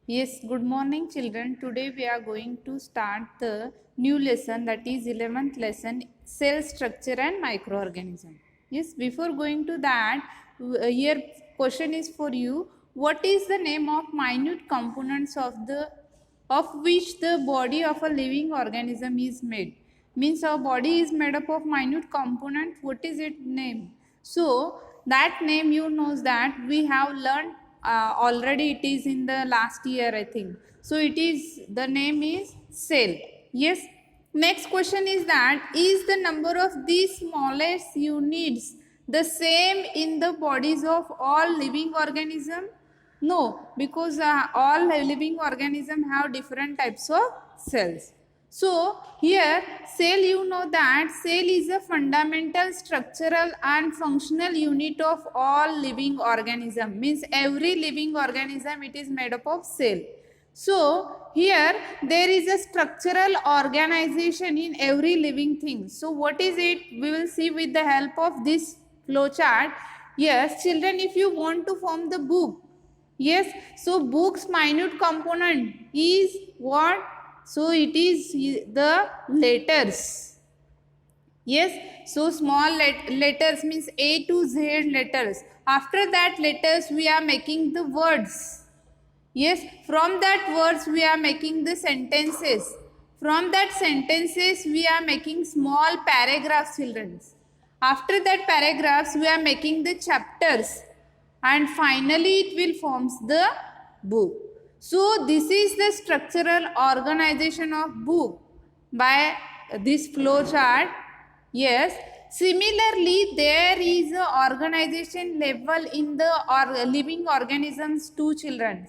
Yes, good morning children. Today we are going to start the new lesson, that is 11th lesson, cell structure and microorganism. Yes, before going to that, here question is for you. What is the name of minute components of which the body of a living organism is made? Means our body is made up of minute component. What is its name? So that name you knows that we have learned already. It is in the last year, I think. So it is, the name is cell. Yes. Next question is that is the number of these smallest units the same in the bodies of all living organism? No, because all living organism have different types of cells. So here cell, you know that cell is a fundamental structural and functional unit of all living organism. Means every living organism, it is made up of cell. So here there is a structural organization in every living thing. So what is it? We will see with the help of this flow chart. Yes, children, if you want to form the book, yes, so book's minute component is what? So it is the letters. Yes, so small letters means A to Z letters. After that letters we are making the words. Yes, from that words we are making the sentences. From that sentences we are making small paragraphs, children. After that paragraphs we are making the chapters, and finally it will forms the book. So this is the structural organization of book by this flow chart. Yes, similarly there is a organization level in the living organisms too, children.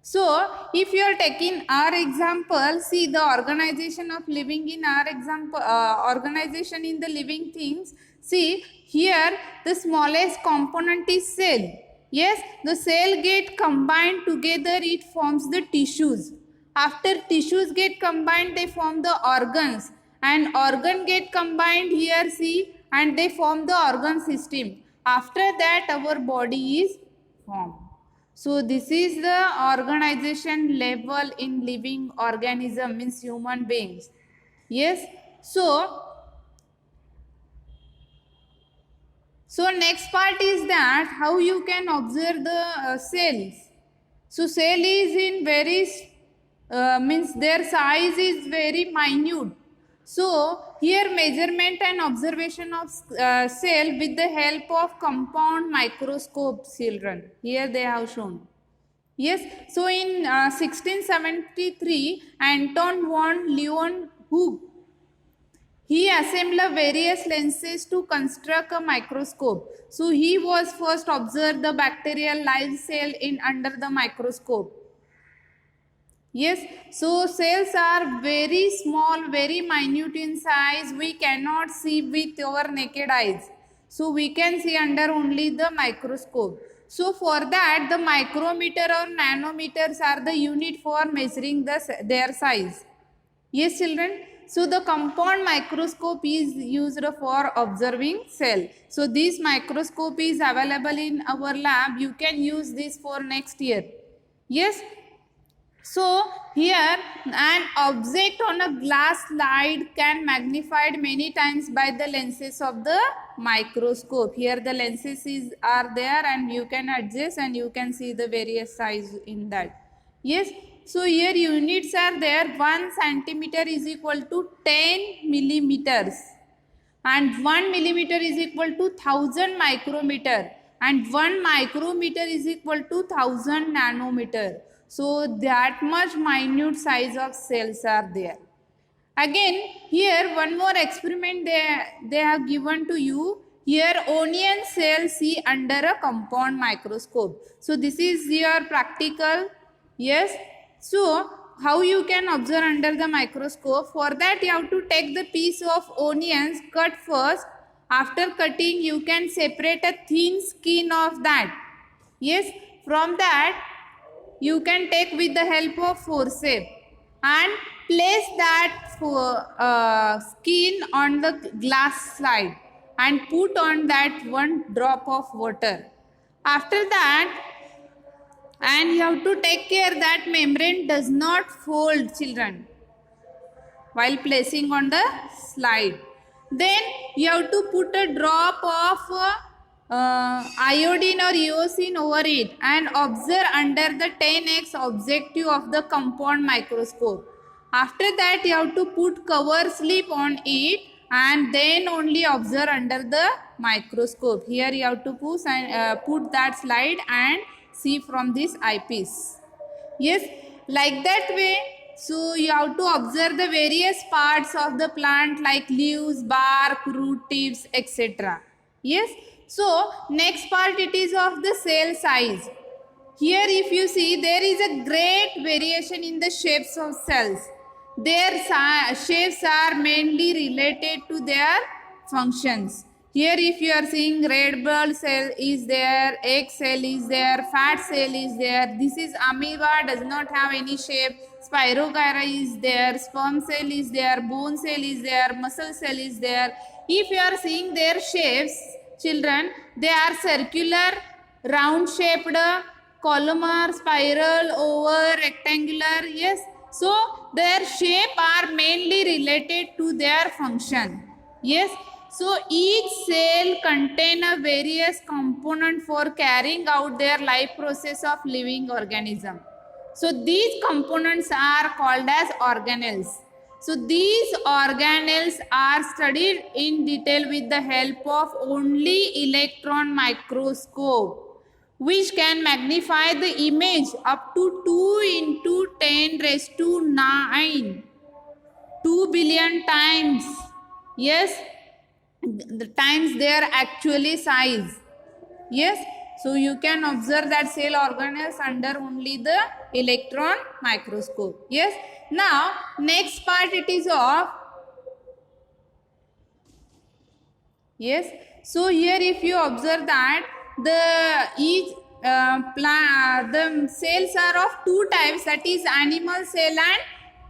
So if you are taking our example, see the organization of living in our example, organization in the living things. See here the smallest component is cell. Yes, the cell get combined together, it forms the tissues. After tissues get combined, they form the organs, and organ get combined here, see, and they form the organ system. After that our body is formed. So this is the organization level in living organism, means human beings. Yes. So next part is that how you can observe the cells. So cell is in very means their size is very minute. So here measurement and observation of cell with the help of compound microscope, children. Here they have shown. Yes, so in 1673, Anton von Leeuwenhoek, he assembled various lenses to construct a microscope. So he was first observed the bacterial live cell in under the microscope. Yes, so cells are very small, very minute in size. We cannot see with our naked eyes. So we can see under only the microscope. So for that the micrometer or nanometers are the unit for measuring their size. Yes, children. So the compound microscope is used for observing cell. So this microscope is available in our lab. You can use this for next year. Yes. So here an object on a glass slide can magnified many times by the lenses of the microscope. Here the lenses are there, and you can adjust and you can see the various size in that. Yes. So here units are there. 1 centimeter is equal to 10 millimeters, and 1 millimeter is equal to 1000 micrometer, and 1 micrometer is equal to 1000 nanometer. So that much minute size of cells are there. Again here one more experiment they have given to you. Here onion cells see under a compound microscope. So this is your practical. Yes. So how you can observe under the microscope? For that you have to take the piece of onions, cut first. After cutting you can separate a thin skin of that. Yes. From that you can take with the help of forceps and place that skin on the glass slide and put on that one drop of water. After that and you have to take care that membrane does not fold, children, while placing on the slide. Then you have to put a drop of iodine or eosine over it and observe under the 10x objective of the compound microscope. After that you have to put cover slip on it and then only observe under the microscope. Here you have to put that slide and see from this eyepiece. Yes, like that way. So you have to observe the various parts of the plant like leaves, bark, root tips, etc. Yes. So next part it is of the cell size. Here if you see, there is a great variation in the shapes of cells. Their shapes are mainly related to their functions. Here if you are seeing red blood cell is there, egg cell is there, fat cell is there. This is amoeba, does not have any shape. Spirogyra is there, sperm cell is there, bone cell is there, muscle cell is there. If you are seeing their shapes, children, they are circular, round shaped, columnar, spiral, oval, rectangular. Yes. So their shape are mainly related to their function. Yes. So each cell contain a various component for carrying out their life process of living organism. So these components are called as organelles. So these organelles are studied in detail with the help of only electron microscope, which can magnify the image up to 2 into 10 raised to 9, 2 billion times. Yes, the times their actually size. Yes, so you can observe that cell organelles under only the electron microscope. Yes, now next part it is of, yes, so here if you observe that the cells are of two types, that is animal cell and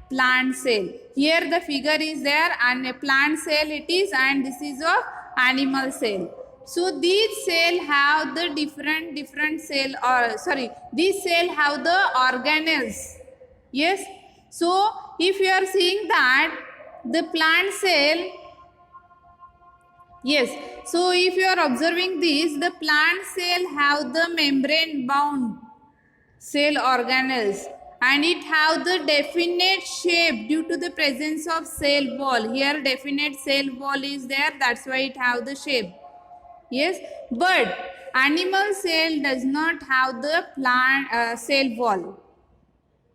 plant cell. Here the figure is there and a plant cell it is, and this is of animal cell. So these cell have the different cell, or sorry, these cell have the organelles. Yes, so if you are seeing that the plant cell, yes, so if you are observing this, the plant cell have the membrane bound cell organelles and it have the definite shape due to the presence of cell wall. Here definite cell wall is there, that's why it have the shape. Yes, but animal cell does not have the plant cell wall.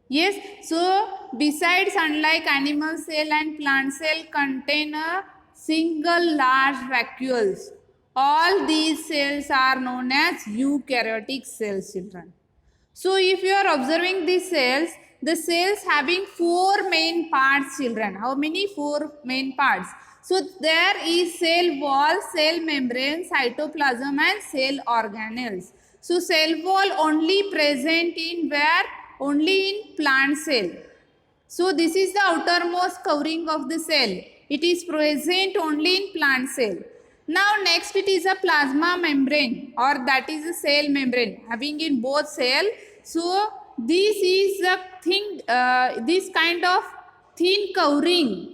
Yes, so besides, unlike animal cell and plant cell contain a single large vacuoles, all these cells are known as eukaryotic cells, children. So if you are observing these cells, the cells having 4 main parts, children. How many? 4 main parts. So there is cell wall, cell membrane, cytoplasm and cell organelles. So cell wall only present in where? Only in plant cell. So this is the outermost covering of the cell. It is present only in plant cell. Now next it is a plasma membrane, or that is a cell membrane having in both cell. So this is a thing, this kind of thin covering.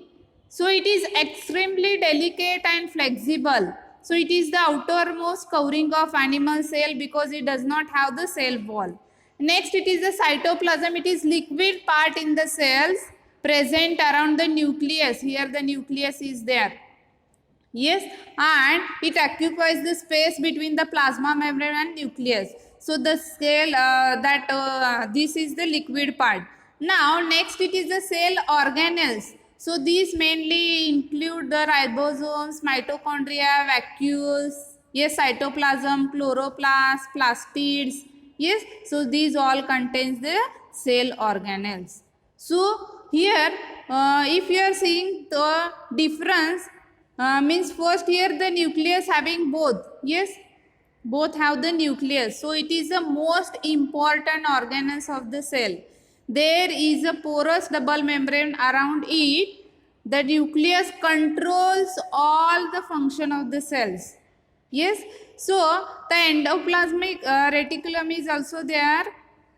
So it is extremely delicate and flexible. So it is the outermost covering of animal cell because it does not have the cell wall. Next it is the cytoplasm. It is liquid part in the cells present around the nucleus. Here the nucleus is there. Yes, and it occupies the space between the plasma membrane and nucleus. So the cell this is the liquid part. Now next it is the cell organelles. So these mainly include the ribosomes, mitochondria, vacuoles, yes, cytoplasm, chloroplast, plastids. Yes, so these all contains the cell organelles. So here if you are seeing the difference, means first here the nucleus having both. Yes, both have the nucleus. So it is the most important organelles of the cell. There is a porous double membrane around it. The nucleus controls all the function of the cells. Yes, so the endoplasmic reticulum is also there.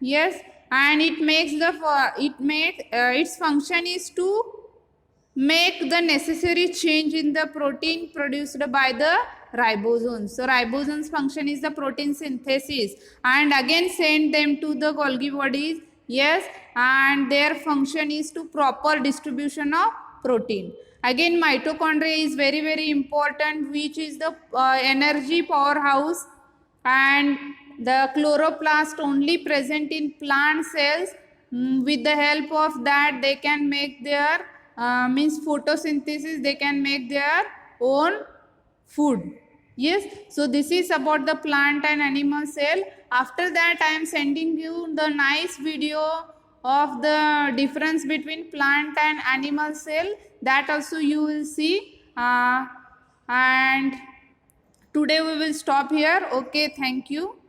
Yes, and it makes the its function is to make the necessary change in the protein produced by the ribosomes. So ribosomes function is the protein synthesis and again send them to the Golgi bodies. Yes, and their function is to proper distribution of protein. Again mitochondria is very important, which is the energy powerhouse, and the chloroplast only present in plant cells. With the help of that they can make their means photosynthesis, they can make their own food. Yes, so this is about the plant and animal cell. After that I am sending you the nice video of the difference between plant and animal cell, that also you will see. And today we will stop here. Okay, thank you.